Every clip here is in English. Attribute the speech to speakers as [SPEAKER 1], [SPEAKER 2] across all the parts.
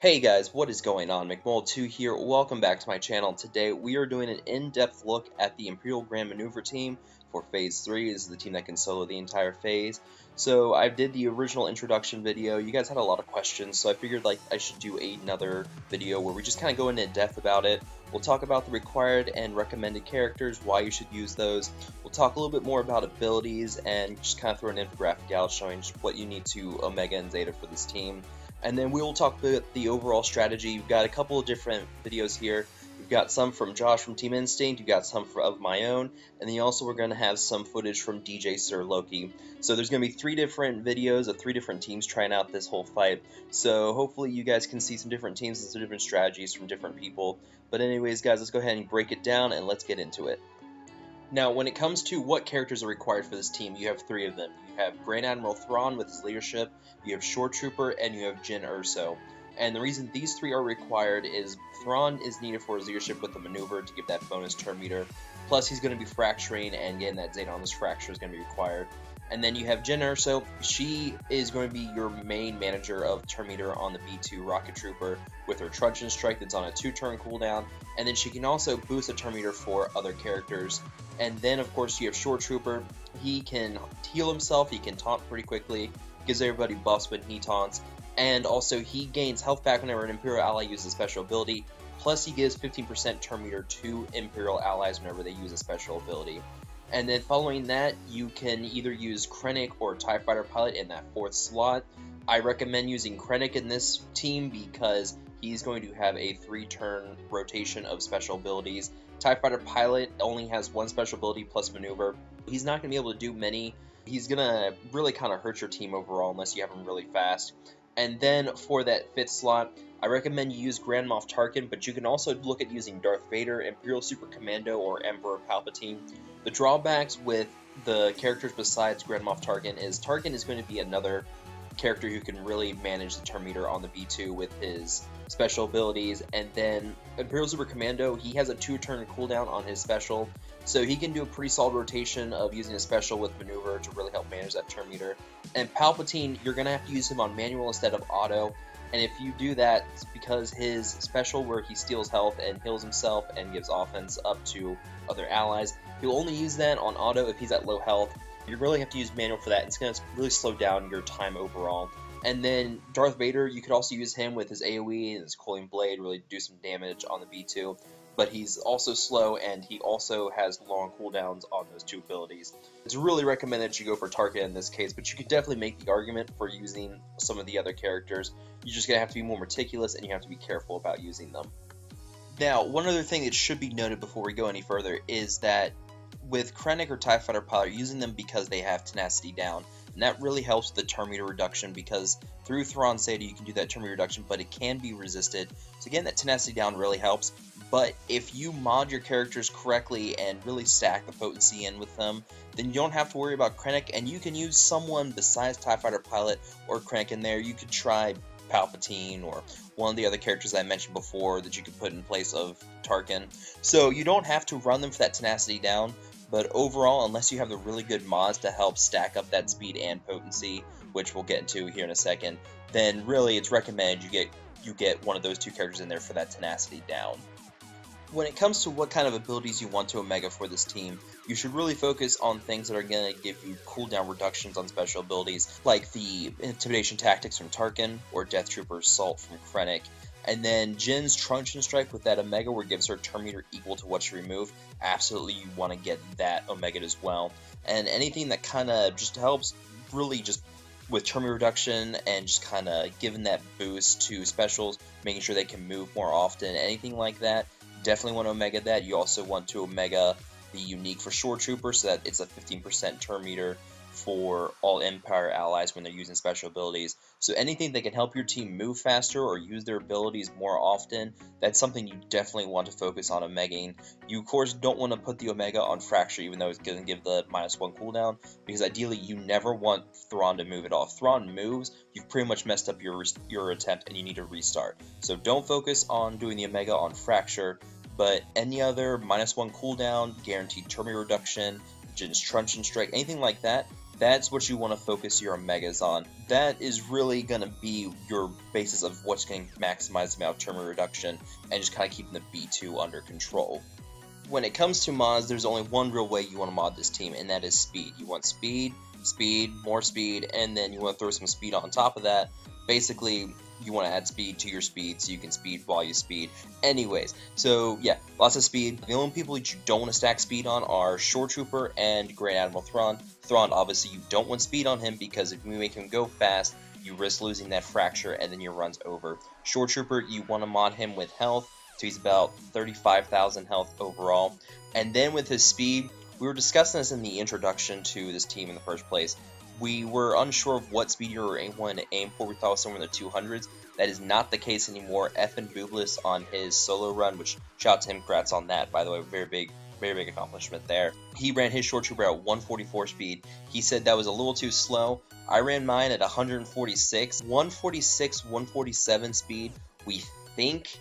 [SPEAKER 1] Hey guys, what is going on? McMole2 here. Welcome back to my channel. Today we are doing an in-depth look at the Imperial Grand Maneuver team for Phase 3. This is the team that can solo the entire phase. So I did the original introduction video. You guys had a lot of questions, so I figured I should do another video where we just kind of go into depth about it. We'll talk about the required and recommended characters, why you should use those. We'll talk a little bit more about abilities and just kind of throw an infographic out showing just what you need to Omega and Zeta for this team. And then we will talk about the overall strategy. You've got a couple of different videos here. You've got some from Josh from Team Instinct, you've got some of my own, and then also we're going to have some footage from DJ Sir Loki. So there's going to be 3 different videos of 3 different teams trying out this whole fight. So hopefully you guys can see some different teams and some different strategies from different people. But anyways guys, let's go ahead and break it down and let's get into it. Now, when it comes to what characters are required for this team, you have 3 of them. You have Grand Admiral Thrawn with his leadership, you have Shore Trooper, and you have Jyn Erso. And the reason these 3 are required is Thrawn is needed for his leadership with the maneuver to give that bonus turn meter. Plus, he's going to be fracturing, and getting that Zeta on this fracture is going to be required. And then you have Jyn Erso. She is going to be your main manager of turn meter on the B2 Rocket Trooper with her Truncheon Strike that's on a 2-turn cooldown. And then she can also boost the turn meter for other characters. And then, of course, you have Shore Trooper. He can heal himself, he can taunt pretty quickly, gives everybody buffs when he taunts, and also he gains health back whenever an Imperial ally uses a special ability, plus he gives 15% turn meter to Imperial allies whenever they use a special ability. And then following that, you can either use Krennic or TIE Fighter Pilot in that 4th slot. I recommend using Krennic in this team because he's going to have a 3-turn rotation of special abilities. TIE Fighter Pilot only has 1 special ability plus maneuver. He's not going to be able to do many. He's going to really kind of hurt your team overall unless you have him really fast. And then for that 5th slot, I recommend you use Grand Moff Tarkin, but you can also look at using Darth Vader, Imperial Super Commando, or Emperor Palpatine. The drawbacks with the characters besides Grand Moff Tarkin is going to be another character who can really manage the turn meter on the B2 with his special abilities. And then Imperial Super Commando, he has a 2-turn cooldown on his special, so he can do a pretty solid rotation of using a special with maneuver to really help manage that turn meter. And Palpatine, you're going to have to use him on manual instead of auto, and if you do that, it's because his special where he steals health and heals himself and gives offense up to other allies, he'll only use that on auto if he's at low health. You really have to use manual for that. It's going to really slow down your time overall. And then Darth Vader, you could also use him with his AoE and his Coiling Blade, really do some damage on the B2. But he's also slow, and he also has long cooldowns on those 2 abilities. It's really recommended that you go for Tarkin in this case, but you could definitely make the argument for using some of the other characters. You're just going to have to be more meticulous, and you have to be careful about using them. Now, one other thing that should be noted before we go any further is that with Krennic or TIE Fighter Pilot, you're using them because they have tenacity down. And that really helps with the turn meter reduction because through Thrawn Zeta you can do that turn meter reduction, but it can be resisted. So again, that tenacity down really helps. But if you mod your characters correctly and really stack the potency in with them, then you don't have to worry about Krennic, and you can use someone besides TIE Fighter Pilot or Krennic in there. You could try Palpatine or one of the other characters I mentioned before that you could put in place of Tarkin. So you don't have to run them for that tenacity down. But overall, unless you have the really good mods to help stack up that speed and potency, which we'll get into here in a second, then really it's recommended you get one of those 2 characters in there for that tenacity down. When it comes to what kind of abilities you want to Omega for this team, you should really focus on things that are going to give you cooldown reductions on special abilities, like the Intimidation Tactics from Tarkin, or Death Trooper Assault from Krennic. And then Jyn's Truncheon Strike with that Omega where it gives her turn meter equal to what she removed. Absolutely you want to get that Omega as well. And anything that kind of just helps really just with turn meter reduction and just kind of giving that boost to specials, making sure they can move more often, anything like that, definitely want to Omega that. You also want to Omega the unique for Shore Trooper so that it's a 15% turn meter for all Empire allies when they're using special abilities. So anything that can help your team move faster or use their abilities more often, that's something you definitely want to focus on Omegaing. You of course don't want to put the Omega on Fracture even though it's going to give the -1 cooldown, because ideally you never want Thrawn to move at all. If Thrawn moves, you've pretty much messed up your attempt and you need to restart. So don't focus on doing the Omega on Fracture, but any other -1 cooldown, guaranteed turn meter reduction, Jyn's Truncheon Strike, anything like that, That's what you want to focus your Omegas on. That is really going to be your basis of what's going to maximize the amount of terminal reduction and just kind of keeping the B2 under control. When it comes to mods, there's only one real way you want to mod this team, and that is speed. You want speed, more speed, and then you want to throw some speed on top of that. Basically, you want to add speed to your speed so you can speed while you speed. Anyways, so yeah, lots of speed. The only people that you don't want to stack speed on are Shore Trooper and Grand Admiral Thrawn. Thrawn, obviously, you don't want speed on him because if you make him go fast, you risk losing that fracture and then your run's over. Shore Trooper, you want to mod him with health, so he's about 35,000 health overall. And then with his speed, we were discussing this in the introduction to this team in the first place. We were unsure of what speed you were wanting to aim for. We thought it was somewhere in the 200s. That is not the case anymore. Effin Boobless on his solo run, which shout out to him, congrats on that, by the way, very big accomplishment there. He ran his Shore Trooper at 144 speed. He said that was a little too slow. I ran mine at 146. 146, 147 speed, we think,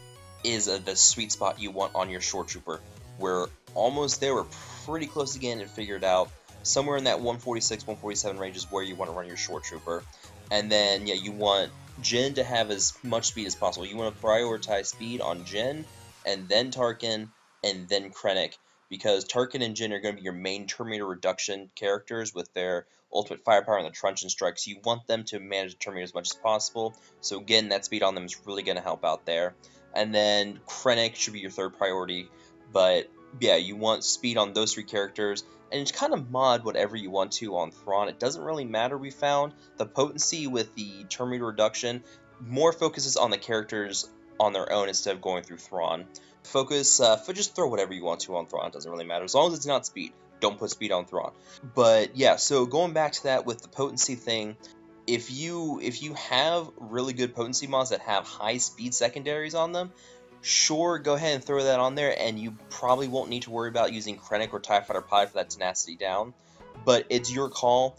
[SPEAKER 1] is the sweet spot you want on your Shore Trooper. We're almost there. We're pretty close to getting it figured out. Somewhere in that 146, 147 range is where you want to run your Shore Trooper. And then, yeah, you want Jyn to have as much speed as possible. You want to prioritize speed on Jyn, and then Tarkin, and then Krennic, because Tarkin and Jyn are going to be your main Terminator reduction characters with their ultimate firepower and the truncheon strikes. You want them to manage the Terminator as much as possible, so getting that speed on them is really going to help out there. And then Krennic should be your third priority, but yeah, you want speed on those three characters, and just kind of mod whatever you want to on Thrawn. It doesn't really matter, we found. The potency with the Terminator reduction more focuses on the characters on their own instead of going through Thrawn. Just throw whatever you want to on Thrawn, it doesn't really matter. As long as it's not speed, don't put speed on Thrawn. But yeah, so going back to that with the potency thing, if you have really good potency mods that have high speed secondaries on them, sure, go ahead and throw that on there, and you probably won't need to worry about using Krennic or TIE Fighter Pilot for that tenacity down. But it's your call.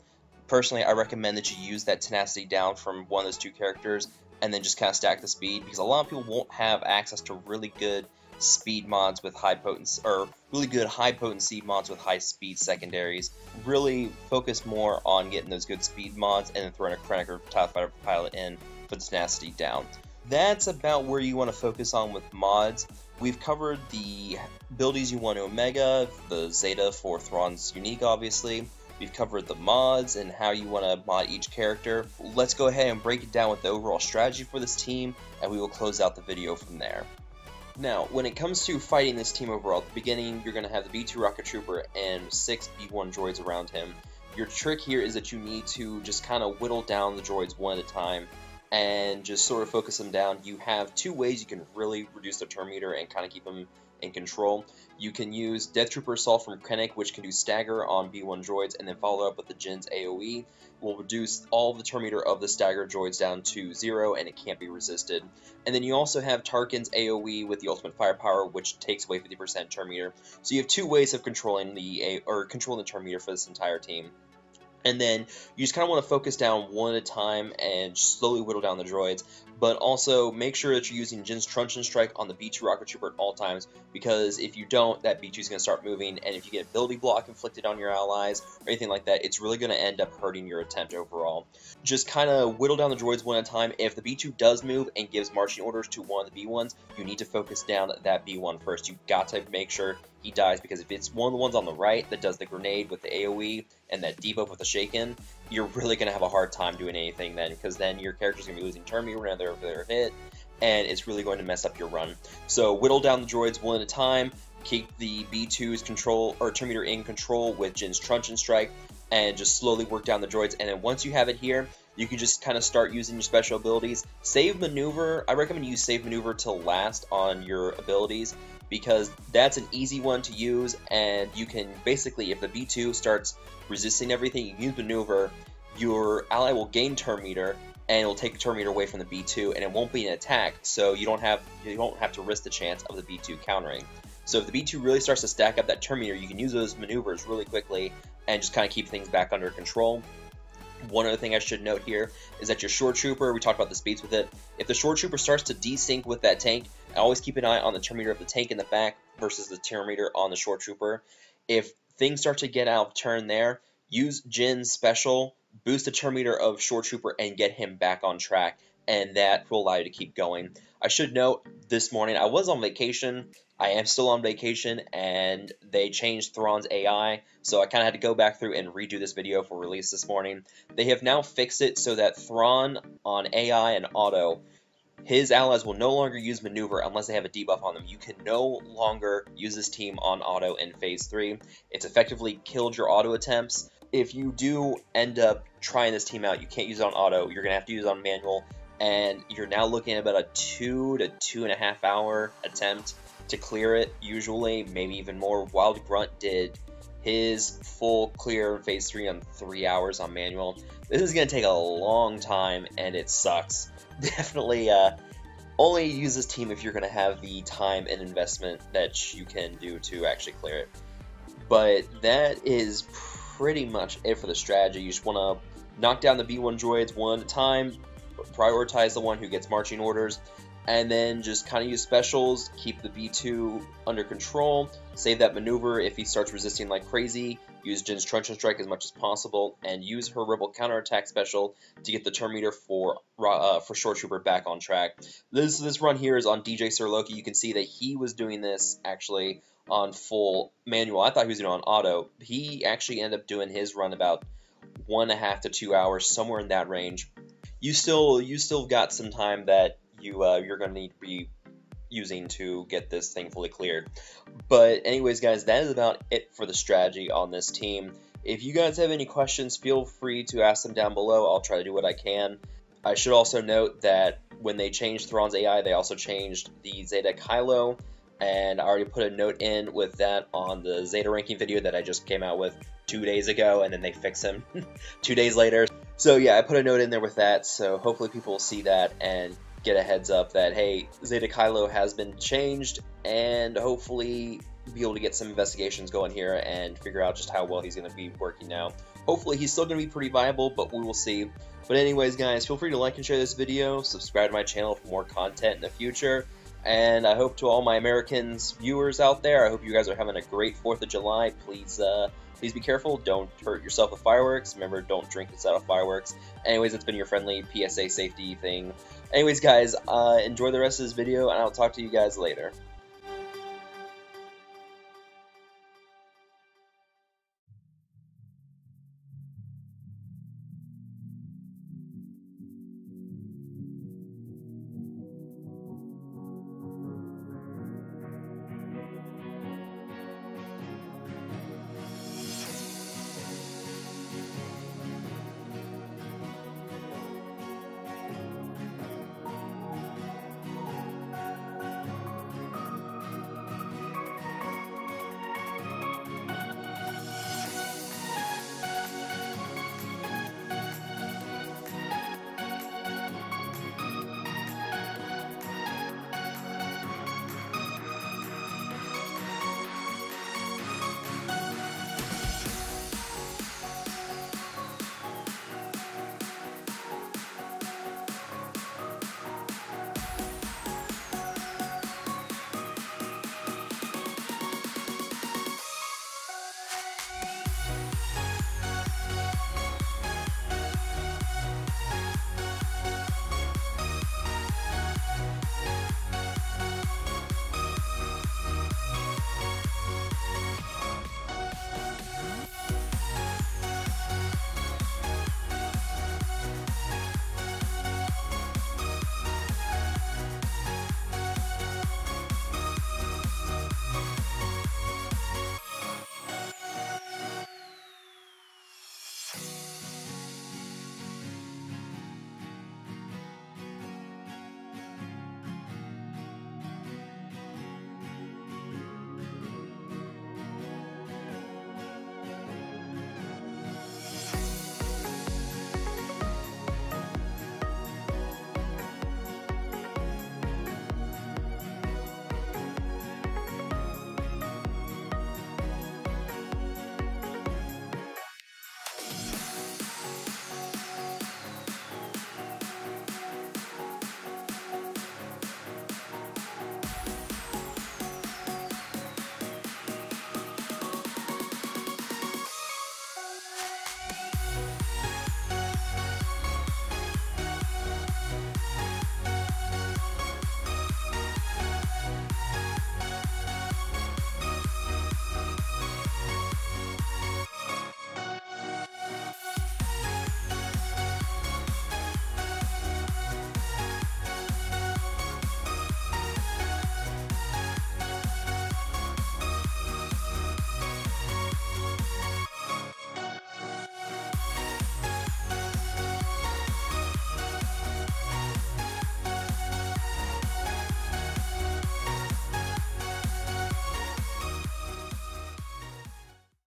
[SPEAKER 1] Personally, I recommend that you use that tenacity down from one of those two characters, and then just kind of stack the speed, because a lot of people won't have access to really good speed mods with high potency, or really good high potency mods with high speed secondaries. Really focus more on getting those good speed mods, and then throwing a Krennic or TIE Fighter Pilot in for the tenacity down. That's about where you want to focus on with mods. We've covered the abilities you want to Omega, the Zeta for Thrawn's unique, obviously. We've covered the mods and how you want to mod each character. Let's go ahead and break it down with the overall strategy for this team, and we will close out the video from there. Now, when it comes to fighting this team overall, at the beginning, you're going to have the B2 Rocket Trooper and 6 B1 droids around him. Your trick here is that you need to just kind of whittle down the droids one at a time, and just sort of focus them down. You have two ways you can really reduce their turn meter and kind of keep them in control. You can use Death Trooper Assault from Krennic, which can do stagger on B1 droids, and then follow up with the Jyn's AoE. Will reduce all the turn meter of the stagger droids down to 0, and it can't be resisted. And then you also have Tarkin's AoE with the ultimate firepower, which takes away 50% turn meter. So you have two ways of controlling the turn meter for this entire team. And then you just kind of want to focus down one at a time and slowly whittle down the droids. But also make sure that you're using Jyn's Truncheon Strike on the B2 Rocket Trooper at all times, because if you don't, that B2 is going to start moving, and if you get ability block inflicted on your allies or anything like that, it's really going to end up hurting your attempt overall. Just kind of whittle down the droids one at a time. If the B2 does move and gives marching orders to one of the B1s, you need to focus down that B1 first. You've got to make sure he dies, because if it's one of the ones on the right that does the grenade with the AoE and that debuff with the Shaken, you're really going to have a hard time doing anything then, because then your character's going to be losing turn meter whenever they're hit, and it's really going to mess up your run. So whittle down the droids one at a time, keep the B2's control or turn meter in control with Jyn's Truncheon Strike, and just slowly work down the droids. And then once you have it here, you can just kind of start using your special abilities. Save Maneuver, I recommend you Save Maneuver till last on your abilities, because that's an easy one to use, and you can basically, if the B2 starts resisting everything, you use Maneuver, your ally will gain turn meter, and it will take the turn meter away from the B2, and it won't be an attack, so you don't have to risk the chance of the B2 countering. So if the B2 really starts to stack up that turn meter, you can use those maneuvers really quickly and just kind of keep things back under control. One other thing I should note here is that your Shore Trooper, we talked about the speeds with it, if the Shore Trooper starts to desync with that tank, always keep an eye on the turn meter of the tank in the back versus the turn meter on the Shore Trooper. If things start to get out of turn there, use Jin's special, boost the turn meter of Short Trooper, and get him back on track, and that will allow you to keep going. I should note, this morning I was on vacation. I am still on vacation, and they changed Thrawn's AI, so I kind of had to go back through and redo this video for release this morning. They have now fixed it so that Thrawn on AI and auto, his allies will no longer use maneuver unless they have a debuff on them. You can no longer use this team on auto in Phase 3. It's effectively killed your auto attempts. If you do end up trying this team out, you can't use it on auto. You're going to have to use it on manual, and you're now looking at about a 2 to 2.5 hour attempt to clear it, usually, maybe even more. Wild Grunt did his full clear in Phase 3 on 3 hours on manual. This is going to take a long time, and it sucks. Definitely only use this team if you're going to have the time and investment that you can do to actually clear it. But that is pretty much it for the strategy. You just want to knock down the B1 droids one at a time, prioritize the one who gets marching orders, and then just kind of use specials, keep the B2 under control, save that maneuver if he starts resisting like crazy, use Jin's Truncheon Strike as much as possible, and use her Rebel Counterattack special to get the turn meter for Short Trooper back on track. This run here is on DJ Sir Loki. You can see that he was doing this actually on full manual. I thought he was doing it on auto. He actually ended up doing his run about 1.5 to 2 hours, somewhere in that range. You still got some time that you're going to need to be using to get this thing fully cleared. But anyways, guys, that is about it for the strategy on this team. If you guys have any questions, feel free to ask them down below. I'll try to do what I can. I should also note that when they changed Thrawn's AI, they also changed the Zeta Kylo, and I already put a note in with that on the Zeta ranking video that I just came out with 2 days ago, and then they fixed him 2 days later. So yeah, I put a note in there with that, so hopefully people will see that and get a heads up that, hey, Zeta Kylo has been changed, and hopefully be able to get some investigations going here and figure out just how well he's going to be working now. Hopefully he's still going to be pretty viable, but we will see. But anyways, guys, feel free to like and share this video, subscribe to my channel for more content in the future, and I hope to all my Americans viewers out there, I hope you guys are having a great 4th of July. Please be careful. Don't hurt yourself with fireworks. Remember, don't drink inside of fireworks. Anyways, it's been your friendly PSA safety thing. Anyways, guys, enjoy the rest of this video, and I'll talk to you guys later.